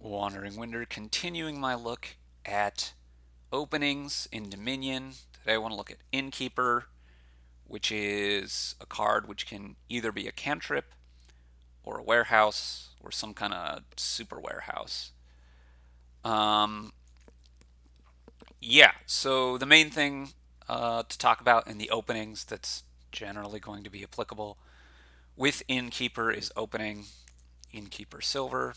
Wandering Winder, continuing my look at openings in Dominion. Today I want to look at Innkeeper, which is a card which can either be a cantrip or a warehouse or some kind of super warehouse. Um, so the main thing to talk about in the openings that's generally going to be applicable with Innkeeper is opening Innkeeper Silver.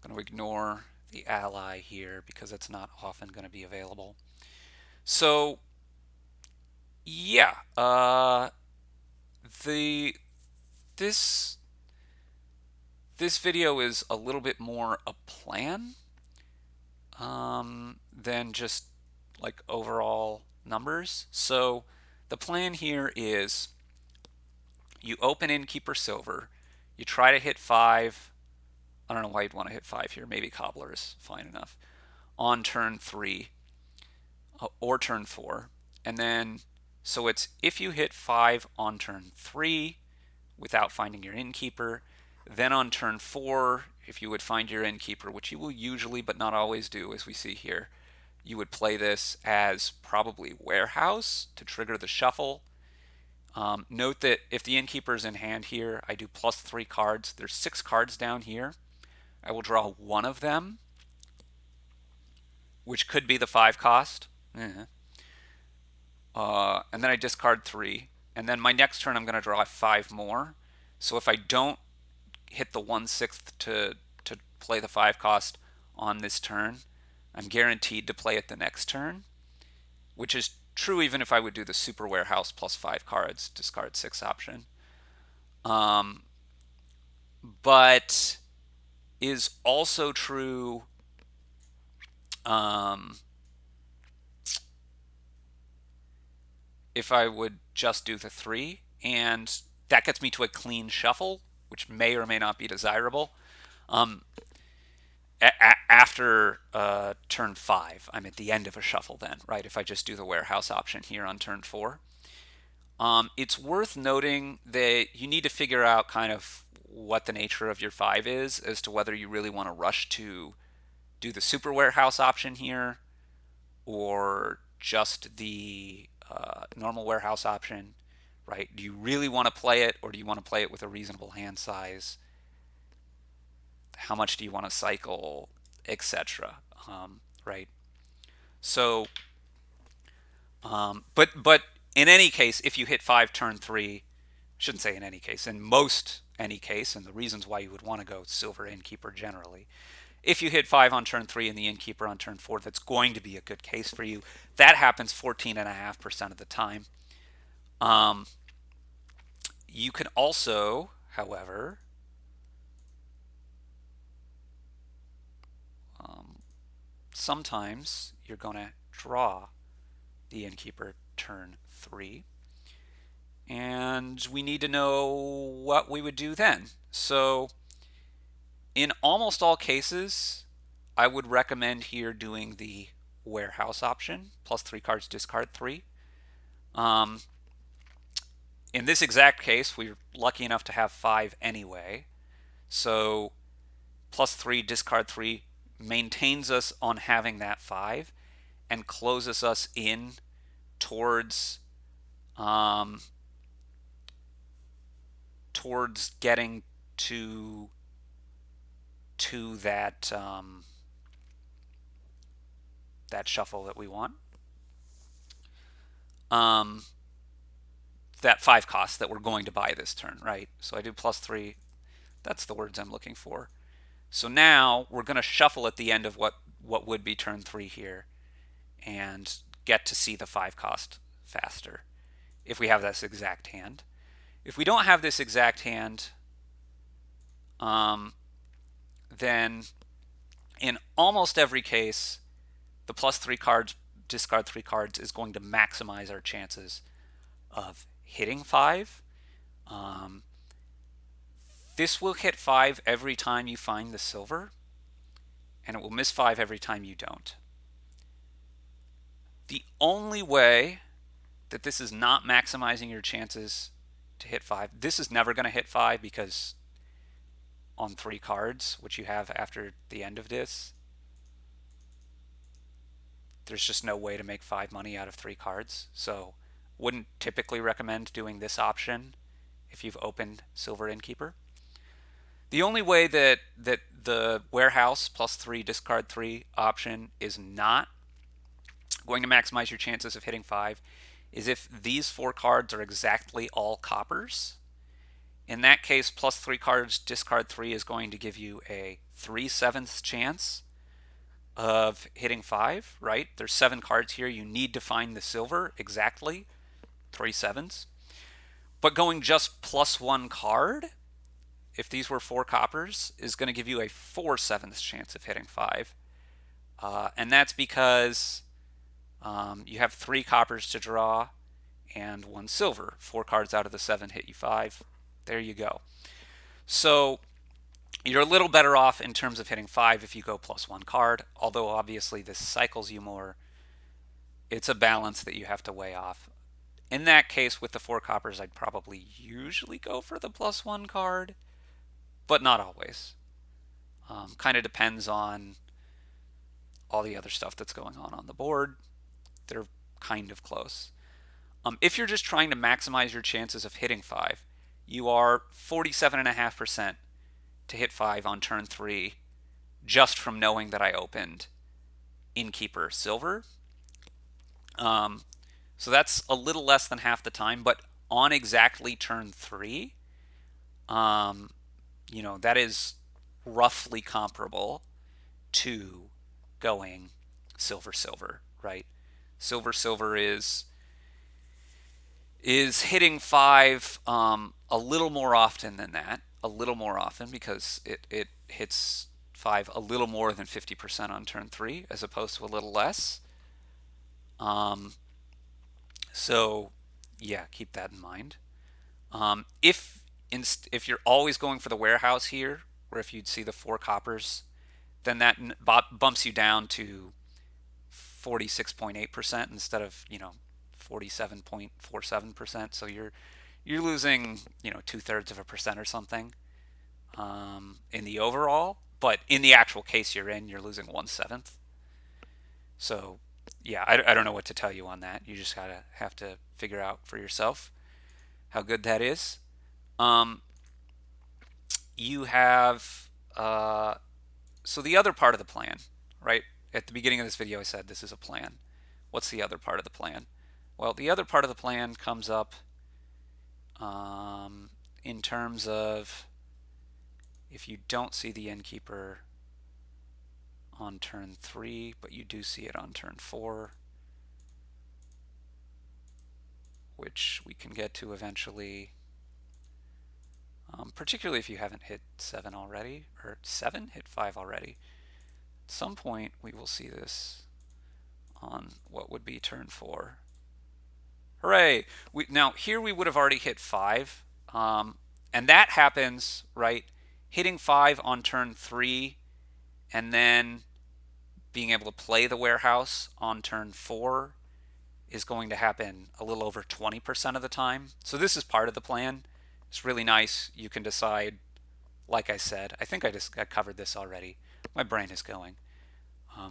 I'm going to ignore the ally here because it's not often going to be available. So yeah, the this this video is a little bit more a plan than just like overall numbers. So the plan here is you open Innkeeper Silver, you try to hit 5. I don't know why you'd want to hit 5 here. Maybe Cobbler is fine enough on turn 3 or turn 4. And then, so it's if you hit 5 on turn 3 without finding your Innkeeper, then on turn 4, if you would find your Innkeeper, which you will usually but not always do, as we see here, you would play this as probably Warehouse to trigger the shuffle. Note that if the Innkeeper is in hand here, I do +3 cards. There's 6 cards down here. I will draw one of them, which could be the 5 cost. And then I discard 3. And then my next turn I'm going to draw 5 more. So if I don't hit the 1/6 to play the 5 cost on this turn, I'm guaranteed to play it the next turn, which is true even if I would do the super warehouse plus 5 cards, discard 6 option. But is also true if I would just do the 3, and that gets me to a clean shuffle, which may or may not be desirable. After turn 5, I'm at the end of a shuffle then, right? If I just do the warehouse option here on turn 4. It's worth noting that you need to figure out kind of what the nature of your 5 is as to whether you really want to rush to do the super warehouse option here or just the normal warehouse option, right? Do you really want to play it, or do you want to play it with a reasonable hand size? How much do you want to cycle, etc. Right? So, but in any case, if you hit 5 turn 3, shouldn't say in any case, in most any case, and the reasons why you would want to go Silver Innkeeper generally. If you hit 5 on turn 3 and the Innkeeper on turn 4, that's going to be a good case for you. That happens 14.5% of the time. You can also, however, sometimes you're going to draw the Innkeeper turn 3. And we need to know what we would do then. So in almost all cases, I would recommend here doing the warehouse option, +3 cards, discard 3. In this exact case, we're lucky enough to have 5 anyway. So +3, discard 3 maintains us on having that 5 and closes us in towards getting to that that shuffle that we want. That 5 cost that we're going to buy this turn, right? So I do +3. That's the words I'm looking for. So now we're going to shuffle at the end of what would be turn 3 here and get to see the 5 cost faster if we have this exact hand. If we don't have this exact hand, then in almost every case, the +3 cards, discard 3 cards is going to maximize our chances of hitting 5. This will hit 5 every time you find the silver, and it will miss 5 every time you don't. The only way that this is not maximizing your chances to hit 5, this is never going to hit 5 because on 3 cards, which you have after the end of this, there's just no way to make 5 money out of 3 cards. So wouldn't typically recommend doing this option if you've opened Silver Innkeeper. The only way that the warehouse plus 3 discard 3 option is not going to maximize your chances of hitting 5 is if these 4 cards are exactly all coppers. In that case, plus 3 cards, discard 3 is going to give you a 3/7 chance of hitting 5, right? There's 7 cards here. You need to find the silver exactly, 3/7. But going just plus 1 card, if these were 4 coppers, is going to give you a 4/7 chance of hitting 5. And that's because you have 3 coppers to draw and 1 silver. 4 cards out of the 7 hit you 5. There you go. So you're a little better off in terms of hitting 5 if you go plus 1 card, although obviously this cycles you more. It's a balance that you have to weigh off. In that case, with the 4 coppers, I'd probably usually go for the plus 1 card, but not always. Kind of depends on all the other stuff that's going on the board. They're kind of close. If you're just trying to maximize your chances of hitting 5, you are 47.5% to hit 5 on turn 3 just from knowing that I opened Innkeeper Silver. So that's a little less than half the time, but on exactly turn 3, that is roughly comparable to going silver silver, right? Silver silver is hitting 5 a little more often than that, a little more often because it hits 5 a little more than 50% on turn 3 as opposed to a little less. So yeah, keep that in mind. If you're always going for the warehouse here, or if you'd see the 4 coppers, then that bumps you down to 46.8% instead of 47.47%. So you're losing 2/3% or something in the overall, but in the actual case you're losing 1/7. So yeah, I don't know what to tell you on that. You just have to figure out for yourself how good that is. You have so the other part of the plan, right? At the beginning of this video, I said this is a plan. What's the other part of the plan? Well, the other part of the plan comes up in terms of if you don't see the Innkeeper on turn 3, but you do see it on turn 4, which we can get to eventually, particularly if you haven't hit 7 already, or 7? Hit 5 already. At some point, we will see this on what would be turn 4. Hooray! Now, here we would have already hit 5, and that happens, right? Hitting 5 on turn 3, and then being able to play the warehouse on turn 4 is going to happen a little over 20% of the time. So this is part of the plan. It's really nice. You can decide, like I said, I think I covered this already. My brain is going.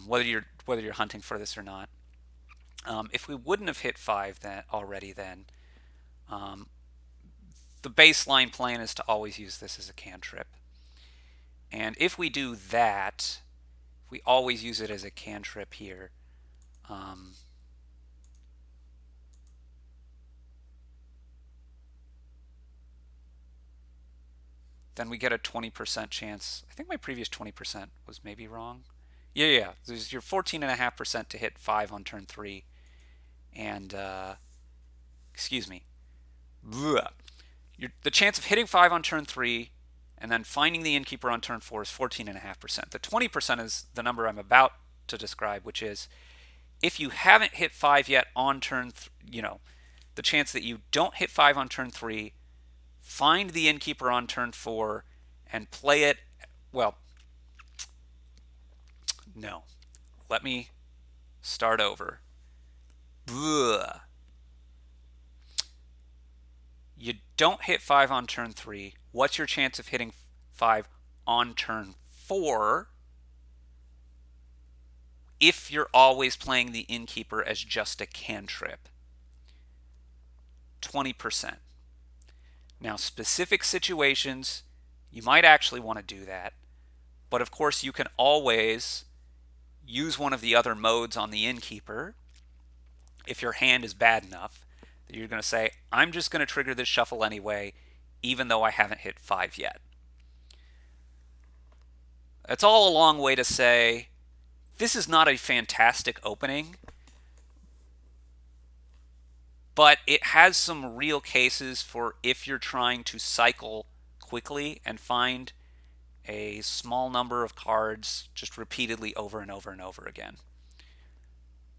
Whether you're hunting for this or not. If we wouldn't have hit 5 already, then the baseline plan is to always use this as a cantrip. And if we do that, we always use it as a cantrip here. Then we get a 20% chance. I think my previous 20% was maybe wrong. Yeah. There's your 14.5% to hit 5 on turn 3. And, excuse me. The chance of hitting 5 on turn 3 and then finding the Innkeeper on turn 4 is 14.5%. The 20% is the number I'm about to describe, which is if you haven't hit 5 yet on turn, the chance that you don't hit 5 on turn 3, find the Innkeeper on turn 4, and play it. Well, no. Let me start over. Blah. You don't hit 5 on turn 3. What's your chance of hitting 5 on turn 4 if you're always playing the Innkeeper as just a cantrip. 20%. Now, specific situations, you might actually want to do that. But of course, you can always use one of the other modes on the Innkeeper if your hand is bad enough that you're going to say, I'm just going to trigger this shuffle anyway, even though I haven't hit 5 yet. It's all a long way to say, this is not a fantastic opening, but it has some real cases for if you're trying to cycle quickly and find a small number of cards just repeatedly over and over and over again.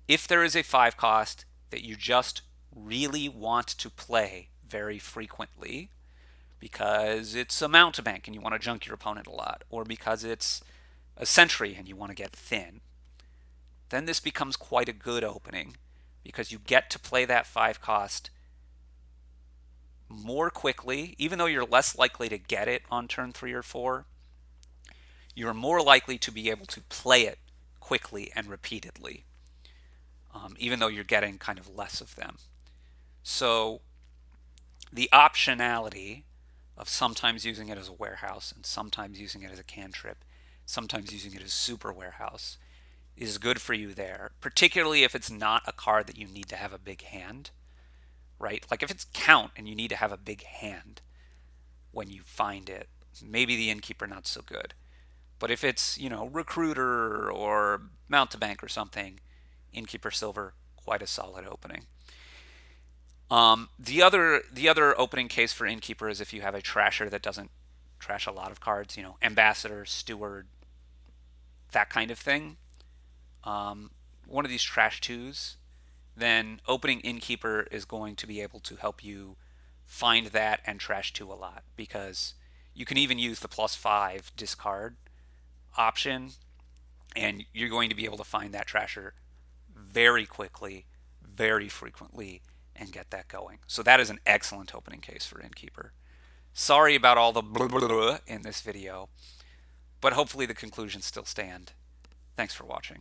If there is a 5 cost that you just really want to play very frequently because it's a mountebank and you want to junk your opponent a lot, or because it's a sentry and you want to get thin, then this becomes quite a good opening because you get to play that 5 cost more quickly. Even though you're less likely to get it on turn 3 or 4, you're more likely to be able to play it quickly and repeatedly, even though you're getting kind of less of them. So the optionality of sometimes using it as a warehouse and sometimes using it as a cantrip, sometimes using it as super warehouse, is good for you there, particularly if it's not a card that you need to have a big hand, right? Like if it's count and you need to have a big hand when you find it, maybe the Innkeeper not so good. But if it's, Recruiter or Mountebank or something, Innkeeper Silver, quite a solid opening. The other opening case for Innkeeper is if you have a trasher that doesn't trash a lot of cards, Ambassador, Steward, that kind of thing. One of these trash 2s, then opening Innkeeper is going to be able to help you find that and trash 2 a lot, because you can even use the +5 discard option, and you're going to be able to find that trasher very quickly, very frequently, and get that going. So that is an excellent opening case for Innkeeper. Sorry about all the blah, blah, blah in this video, but hopefully the conclusions still stand. Thanks for watching.